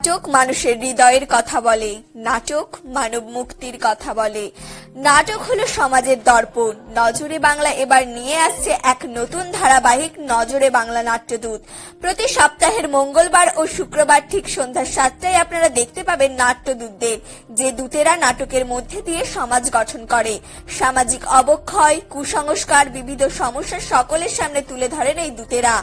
নাটক মানুষের হৃদয়ের কথা বলে, নাটক মানব মুক্তির কথা বলে। নাটক হলো সমাজের দর্পণ। নজরে বাংলা এবার নিয়ে আসছে এক নতুন ধারাবাহিক নজরে বাংলা নাট্যদূত। প্রতি সপ্তাহের মঙ্গলবার ও শুক্রবার ঠিক সন্ধ্যা 7টায় আপনারা দেখতে পাবেন নাট্যদূতদের, যে দূতেরা নাটকের মধ্যে দিয়ে সমাজ গঠন করে। সামাজিক অবক্ষয়, কুসংস্কার, বিবিধ সমস্যা সকলের সামনে তুলে ধরেন এই দূতেরা।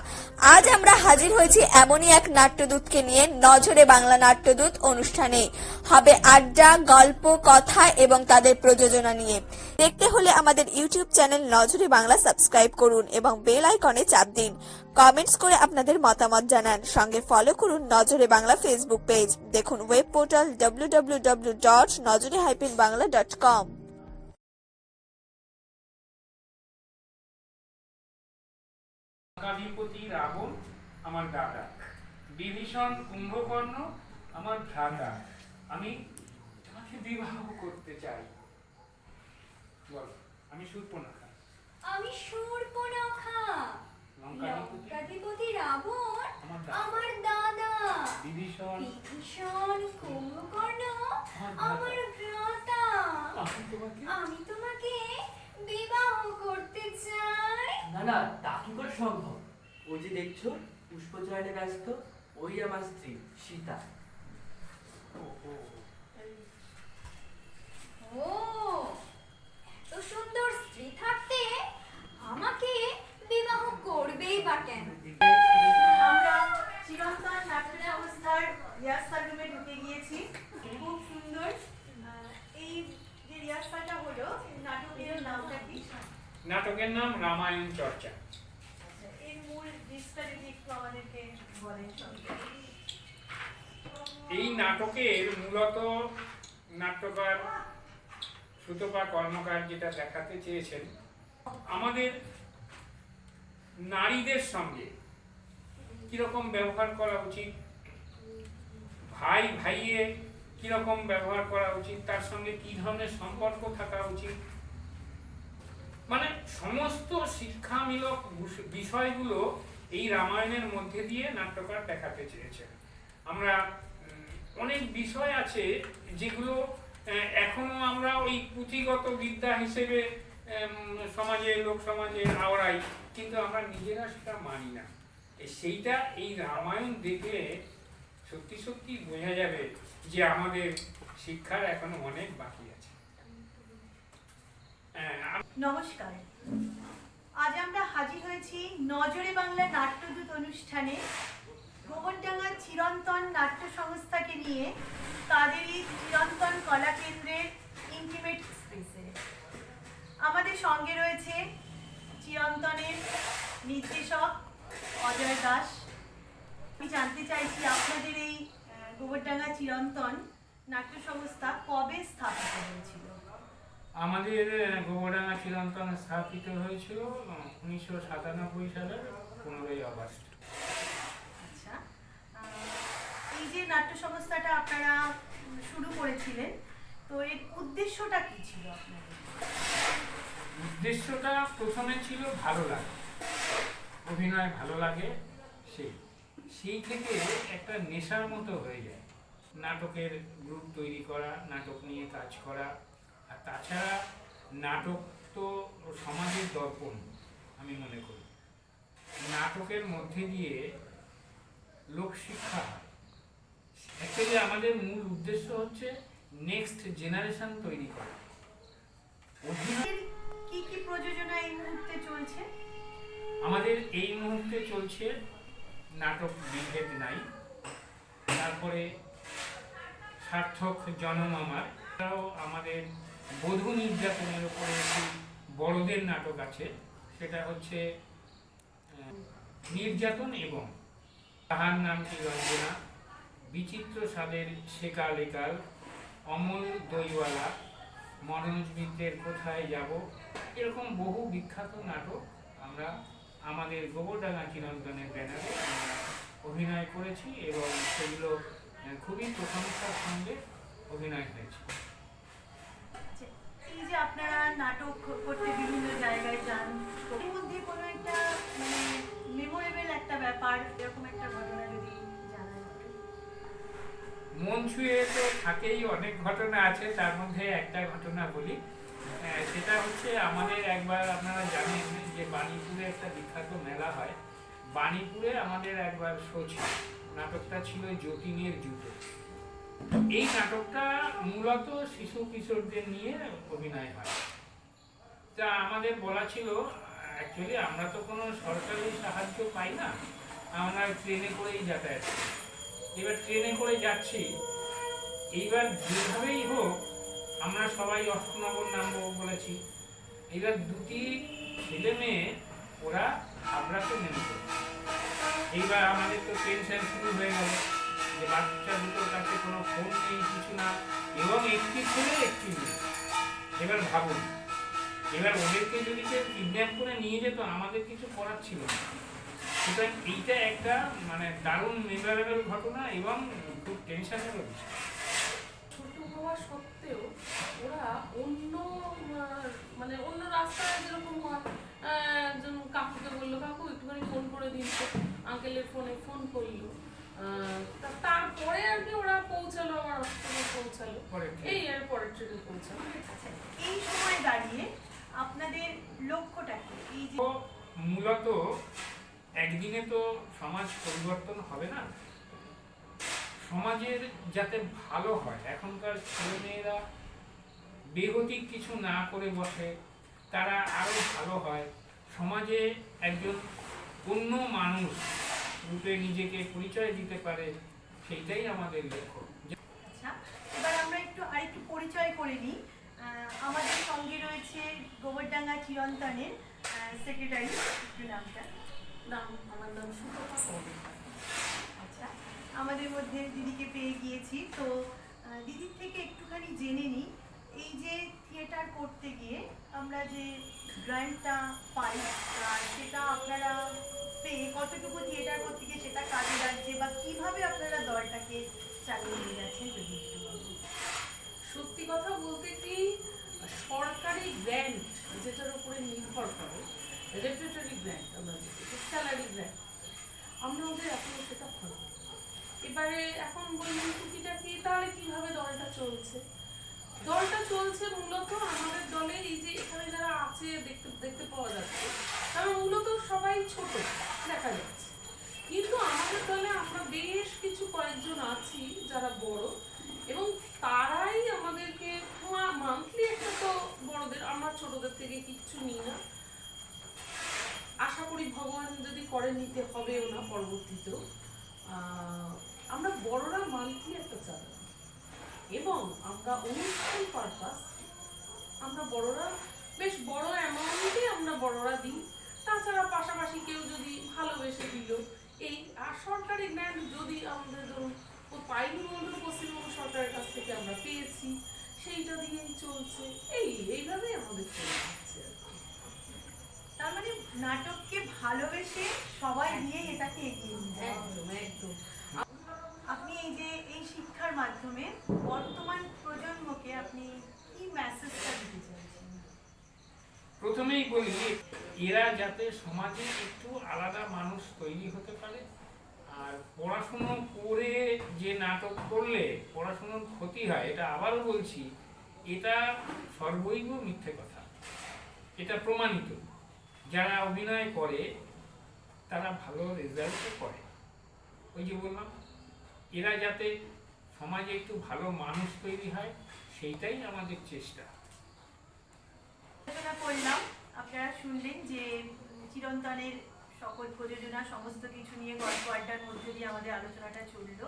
আজ আমরা হাজির হয়েছি এমনই এক নাট্যদূতকে নিয়ে। নজরে বাংলা নাট্যদূত অনুষ্ঠানে হবে আড্ডা, গল্প, কথা এবং তাদের প্রযোজনা নিয়ে। দেখতে হলে আমাদের ইউটিউব চ্যানেল নজরে বাংলা সাবস্ক্রাইব করুন এবং বেল আইকনে চাপ দিন। কমেন্টস করে আপনাদের মতামত জানান। সঙ্গে ফলো করুন নজরে বাংলা ফেসবুক পেজ। দেখুন ওয়েব পোর্টাল www.nojore-bangla.com। লঙ্কাধিপতি রাবণ আমার দাদা, বিভীষণ কুম্ভকর্ণ আমার ভ্রাতা। আমি তোমাকে বিবাহ করতে চাই। বল, আমি শূর্পণখা। আমি শূর্পণখা। লঙ্কাধিপতি রাবণ আমার দাদা, বিভীষণ কুম্ভকর্ণ আমার ভ্রাতা। আমি তোমাকে বিবাহ করতে চাই। না না, তা কি করে সম্ভব? ওই যে দেখছো পুষ্পচয়নে ব্যস্ত, ওই আমার স্ত্রী সীতা। ও, এত সুন্দর স্ত্রী থাকতে আমাকে বিবাহ করবেই বা কেন? আমরা চিরন্তন নাট্য সংস্থার রিহার্সাল রুমে ঢুকে গিয়েছি। খুব সুন্দর। এই যে রিহার্সালটা হলো, নাটকের নামটা কি? নাটকের নাম রামায়ণ চর্চা। এর মূল দিকটা যদি একটু আমাদেরকে বলেন। এই নাটকের মূলত নাট্যকার সুতপা কর্মকার যেটা দেখাতে চেয়েছেন, আমাদের নারীদের সঙ্গে কিরকম ব্যবহার করা উচিত, ভাই ভাইয়ে কিরকম ব্যবহার করা উচিত, তার সঙ্গে কি ধরনের সম্পর্ক থাকা উচিত, মানে সমস্ত শিক্ষামূলক বিষয়গুলো এই রামায়ণের মধ্যে দিয়ে নাট্যকার দেখাতে চেয়েছেন। আমরা অনেক বিষয় আছে যেগুলো এখনো আমরা ওই পুঁথিগত বিদ্যা হিসেবে সমাজে, লোক সমাজে আওড়াই, কিন্তু আমরা নিজেরা সেটা মানি না। সেইটা এই রামায়ণ দেখলে সত্যি সত্যি বোঝা যাবে যে আমাদের শিক্ষার এখনো অনেক বাকি আছে। নমস্কার, আজ আমরা হাজির হয়েছি নজরে বাংলা নাট্যদূত অনুষ্ঠানে গোবরডাঙ্গা চিরন্তন নাট্য সংস্থাকে নিয়ে তাদেরই চিরন্তন কলা কেন্দ্রের ইন্টিমেট স্পেসে। আমাদের সঙ্গে রয়েছে চিরন্তনের নির্দেশক অজয় দাস। আমি জানতে চাইছি আপনাদের এই গোবরডাঙ্গা চিরন্তন নাট্য সংস্থা কবে স্থাপিত হয়েছিল? আমাদের গোবরডাঙ্গা চিরন্তন স্থাপিত হয়েছিল 1997 সালের 15ই আগস্ট। আচ্ছা, এই যে নাট্য সংস্থাটা আপনারা শুরু করেছিলেন, তো এর উদ্দেশ্যটা কি ছিল আপনাদের? উদ্দেশ্যটা প্রথমে ছিল ভালো লাগে, অভিনয় ভালো লাগে, সেই থেকে একটা নেশার মতো হয়ে যায়। নাটকের গ্রুপ তৈরি করা, নাটক নিয়ে কাজ করা, আর তাছাড়া নাটক তো সমাজের দর্পণ আমি মনে করি। নাটকের মধ্যে দিয়ে লোকশিক্ষা হয়। অ্যাকচুয়ালি আমাদের মূল উদ্দেশ্য হচ্ছে নেক্সট জেনারেশন তৈরি করা। কি কি প্রযোজনা এই মুহূর্তে চলছে? আমাদের এই মুহূর্তে চলছে নাটক বিভেদ নাই, তারপরে সার্থক জনম আমার, এছাড়াও আমাদের বধূ নির্যাতনের উপরে একটি বড়দের নাটক আছে, সেটা হচ্ছে নির্যাতন এবং তাহার নাম কি রঞ্জনা, বিচিত্র স্বাদের সেকাল একাল, অমল দইওয়ালা, মনোজ মিত্রের কোথায় যাব, এরকম বহু বিখ্যাত নাটক আমরা আমাদের গোবরডাঙ্গা চিরন্তনের ব্যানারে আমরা অভিনয় করেছি এবং সেগুলো খুবই প্রশংসার সঙ্গে অভিনয় হয়েছে। এই যে আপনারা নাটক করতে বিভিন্ন জায়গায় যান, এর মধ্যে কোনো একটা মানে মেমোরেবল একটা ব্যাপার, এরকম একটা ঘটনা যদি জানা যেত। মন ছুঁয়ে তো থাকেই, অনেক ঘটনা আছে, তার মধ্যে একটা ঘটনা বলি। সেটা হচ্ছে আমাদের একবার, আপনারা জানেন যে বাণীপুরে একটা বিখ্যাত মেলা হয়, বাণীপুরে আমাদের একবার শো ছিল, নাটকটা ছিল যতীনের জুতো। এই নাটকটা মূলত শিশু কিশোরদের নিয়ে অভিনয় হয়। তা আমাদের বলা ছিল, অ্যাকচুয়ালি আমরা তো কোনো সরকারি সাহায্য পাই না, আমরা ট্রেনে করেই যাতায়াত করি। এবার ট্রেনে করে যাচ্ছি, এইবার যেভাবেই হোক আমরা সবাই অষ্টনগর নামবো বলেছি। এবার দুটি ছেলে মেয়ে ওরা হাবড়াতে নেমে গেল। এইবার আমাদের তো টেনশন শুরু হয়ে গেল যে বাচ্চা দুটোর কাছে কোনো ফোন নেই, কিছু না, এবং একটি ছেলে একটি মেয়ে। এবার ভাবুন, এবার ওদেরকে যদি কেউ কিডন্যাপ করে নিয়ে যেত, আমাদের কিছু করার ছিল না। সুতরাং এইটা একটা মানে দারুণ মেমোরেবল ঘটনা এবং খুব টেনশনেরও বিষয়। ছোট হওয়া সত্ত্বেও ওরা অন্য মানে অন্য রাস্তায় যেরকম যেমন কাকুকে বললো, কাকু একটুখানি ফোন করে দিন, আঙ্কেলের ফোনে ফোন করলো, তারপরে আর কি ওরা পৌঁছালো, আমার হসপিটালে পৌঁছালো, এই এর পরের ট্রেনে পৌঁছালো। আচ্ছা, এই সময় দাঁড়িয়ে আপনাদের লক্ষ্যটা কি? এই যে তো মূলত একদিনে তো সমাজ পরিবর্তন হবে না, সমাজের যাতে ভালো হয়, এখনকার ছেলেমেয়েরা বেগতিক কিছু না করে বসে, তারা আরো ভালো হয়, সমাজে একজন অন্য মানুষ রূপে নিজেকে পরিচয় দিতে পারে, সেইটাই আমাদের লক্ষ্য। আচ্ছা, এবার আমরা আরেকটু পরিচয় করে নিই। আমাদের সঙ্গে রয়েছে গোবরডাঙ্গা চিরন্তনের সেক্রেটারি, একটু নামটা। আমার নাম সুপ্রভা কর্মকার। আচ্ছা, আমাদের মধ্যে দিদিকে পেয়ে গিয়েছি, তো দিদির থেকে একটুখানি জেনে নিই, এই যে থিয়েটার করতে গিয়ে আমরা যে গ্র্যান্টটা পাই, সেটা আপনারা পেয়ে কতটুকু থিয়েটার করতে গিয়ে সেটা কাজে লাগছে, বা কিভাবে আপনারা দলটাকে চালিয়ে নিয়ে যাচ্ছেন যদি একটু বলেন। সত্যি কথা বলতে কি, সরকারি গ্র্যান্ট যেটার উপরে নির্ভর করে, রেপুটেটরি গ্র্যান্ট, আমরা স্যালারি গ্র্যান্ট, আমরা ওদের এখনো সেটা হয়। এবারে এখন বলুন টুকিটাকি তাহলে কিভাবে দলটা চলছে। দলটা চলছে মূলত আমাদের দলে এই যে এখানে যারা আছে দেখতে পাওয়া যাচ্ছে, তারা মূলত সবাই ছোট দেখা যাচ্ছে, কিন্তু আমাদের দলে আমরা বেশ কিছু কয়েকজন আছি যারা বড়, এবং তারাই আমাদেরকে মান্থলি একটা তো বড়দের, আমরা ছোটদের থেকে কিচ্ছু নিই না, আশা করি ভগবান যদি করে নিতে হবেও না পরবর্তীতেও। আমরা বড়রা মান্থলি একটা চাঁদা, এবং আমরা অনুষ্ঠান পারপাস আমরা বড়রা বেশ বড় অ্যামাউন্টে আমরা বড়রা দিই, তাছাড়া পাশাপাশি কেউ যদি ভালোবেসে দিল এই। আর সরকারি গ্র্যান্ট যদি আমাদের ধরুন ও পাইনি বন্ধু পশ্চিমবঙ্গ সরকারের কাছ থেকে আমরা পেয়েছি, সেইটা দিয়েই চলছে, এইভাবেই আমাদের চলে যাচ্ছে। তার মানে নাটককে ভালোবেসে সবাই দিয়ে এটাকে এগিয়ে নিয়ে যাওয়া। একদম একদম। আপনি এই শিক্ষার মাধ্যমে বর্তমান প্রজন্মকে আপনি কি মেসেজটা দিতে চাইছেন? প্রথমেই বলি, এরা যাতে সমাজে একটু আলাদা মানুষ তৈরি হতে পারে, আর পড়াশুনো করে যে নাটক করলে পড়াশুনোর ক্ষতি হয়, এটা আবারও বলছি, এটা সর্বৈব মিথ্যে কথা, এটা প্রমাণিত। যারা অভিনয় করে তারা ভালো রেজাল্টও করে। ওই যে বললাম, এরা যাতে সমাজে একটু ভালো মানুষ তৈরি হয়, সেইটাই আমাদের চেষ্টা। আলোচনা করলাম, আপনারা শুনলেন যে চিরন্তনের সকল প্রযোজনা সমস্ত কিছু নিয়ে গল্প আড্ডার মধ্যে দিয়ে আমাদের আলোচনাটা চললো।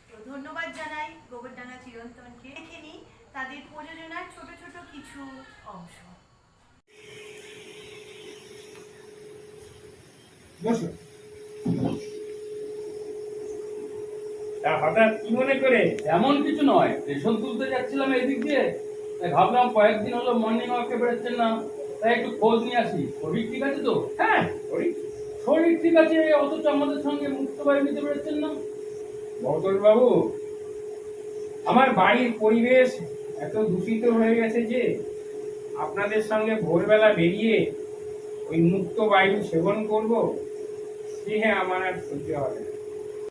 তো ধন্যবাদ জানাই গোবরডাঙ্গা চিরন্তনকে। দেখে নিই তাদের প্রযোজনার ছোট ছোট কিছু অংশ। তা হঠাৎ কি মনে করে? এমন কিছু নয়, রেশন তুলতে যাচ্ছিলাম এদিক দিয়ে, তাই ভাবলাম কয়েকদিন হলো মর্নিং ওয়াকে বেরোচ্ছেন না, তাই একটু খোঁজ নিয়ে আসি। শরীর ঠিক আছে তো? হ্যাঁ, শরীর ঠিক আছে, অথচ আমাদের সঙ্গে মুক্ত বায়ু নিতে বেরোচ্ছেন না। বদল বাবু, আমার বাড়ির পরিবেশ এত দূষিত হয়ে গেছে যে আপনাদের সঙ্গে ভোরবেলা বেরিয়ে ওই মুক্ত বায়ু সেবন করব, সে আমার আর সহ্য হবে না।